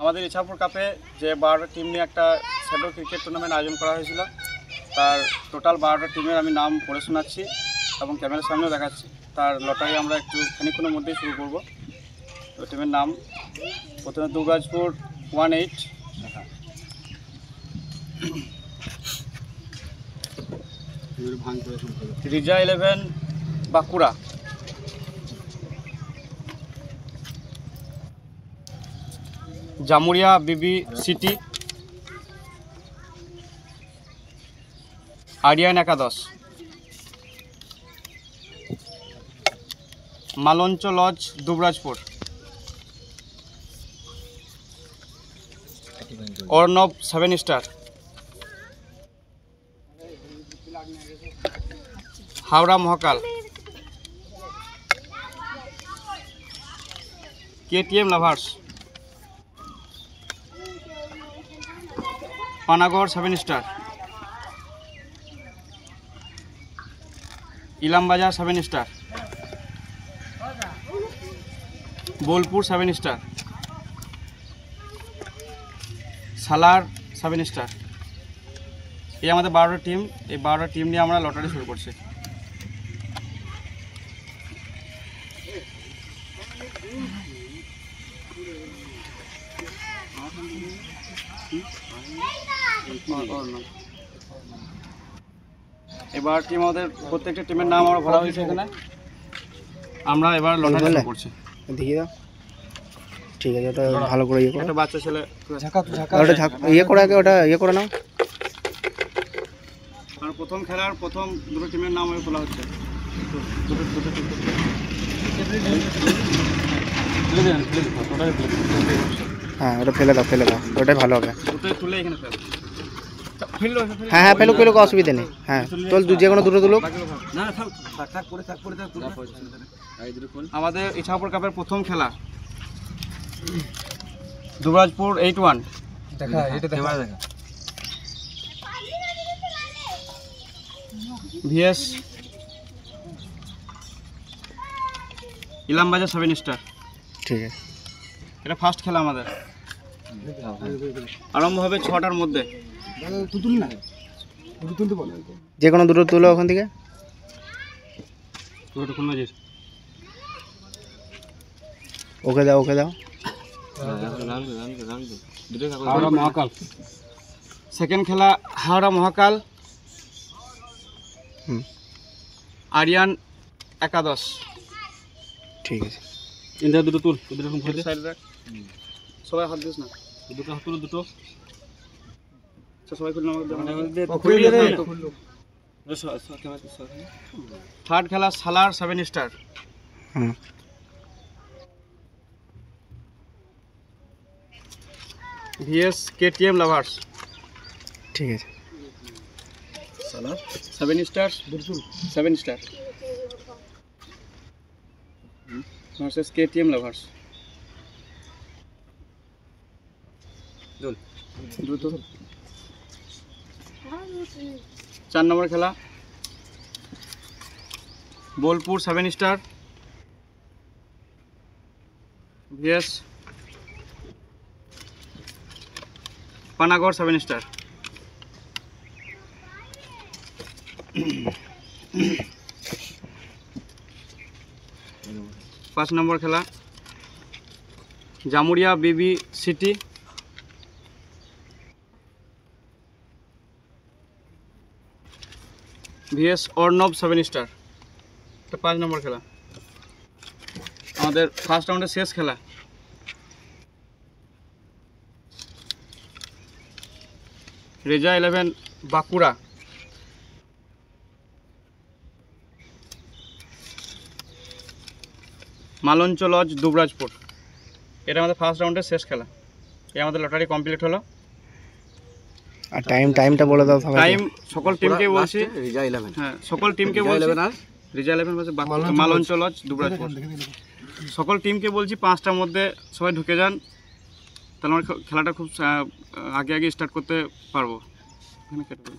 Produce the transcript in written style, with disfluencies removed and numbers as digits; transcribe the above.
আমাদের ইছাপুর কাপে যে 12টা টিম নিয়ে একটা শ্যাডো ক্রিকেট টুর্নামেন্ট আয়োজন করা হয়েছিল, তার টোটাল 12টা টিমের আমি নাম পড়ে শোনাচ্ছি এবং ক্যামেরার সামনেও দেখাচ্ছি। তার লটারি আমরা একটু খানিক্ষণের মধ্যেই শুরু করব। তো টিমের নাম প্রথমে Dubrajpur 18, Reza 11 Bankura, Jamuria BB city, Aryan 11, Malancha lodge Dubrajpur, Arnab 7 star, Howrah Mahakal, KTM lovers, Panagarh 7 star, Ilambazar 7 star, Bolpur 7 star, Salar 7 star. এই আমাদের 12টা টিম। এই 12টা টিম নিয়ে আমরা লটারি শুরু করছি। এবার টিম আমাদের প্রত্যেকটা টিমের নাম আমরা ভরা হয়েছে এখানে। আমরা এবার লটারি শুরু করছি। দেখিয়ে দাও। ঠিক আছে, ওটা ভালো করে ইয়ে করো। একটা বাচ্চা ছেলে ওটা ইয়ে করে আগে, ওটা ইয়ে করে নাও। আর প্রথম খেলার প্রথম দুটো টিমের নাম খোলা হচ্ছে। হ্যাঁ, ওটা ফেলে দাও, ওটাই ভালো হবে। দুটোই তুলে এখানে ফেল। হ্যাঁ হ্যাঁ, ফেলুক, অসুবিধা নেই। হ্যাঁ, চল, যে কোনো দুটো তুলুক। আমাদের ইছাপুর কাপের প্রথম খেলা দুবরাজপুর 81, ভিএস ইলামবাজার 7 স্টার। ঠিক আছে, এটা ফার্স্ট খেলা আমাদের। আরম্ভ হবে 6টার মধ্যে। যে কোনো দুটো তুলো ওখান থেকে। ওকে দাও, হাওড়া মহাকাল। সেকেন্ড খেলা হাওড়া মহাকাল, আরিয়ান 11। ঠিক আছে, ইন্দ্রা দুটো তুল, সবাই হাত দিস না, দুটো হাত তুলো, দুটো সবাই খুললো। থার্ড খেলা Salar 7 star, VS KTM lovers. ঠিক আছে, Salar 7 star, 7 star versus KTM lovers. দ্রুত 4 নম্বর খেলা Bolpur 7 star VS Panagarh 7 star. 5 number খেলা Jamuria BB city VS Arnab 7 star. এটা 5 নম্বর খেলা। আমাদের ফার্স্ট রাউন্ডের শেষ খেলা রেজা 11 বাঁকুড়া, মালঞ্চ লজ দুবরাজপুর। এটা আমাদের ফার্স্ট রাউন্ডের শেষ খেলা। এই আমাদের লটারি কমপ্লিট হলো। আর টাইমটা বলে দাও। টাইম সকল টিমকে বলছি, রিজা 11। হ্যাঁ, সকল টিমকে বলছি, রিজা 11 ভার্সেস মালঞ্চ লজ দুবরাজপুর। সকল টিমকে বলছি 5টার মধ্যে সবাই ঢুকে যান, তাহলে আমরা খেলাটা খুব আগে স্টার্ট করতে পারবো। এখানে কেটে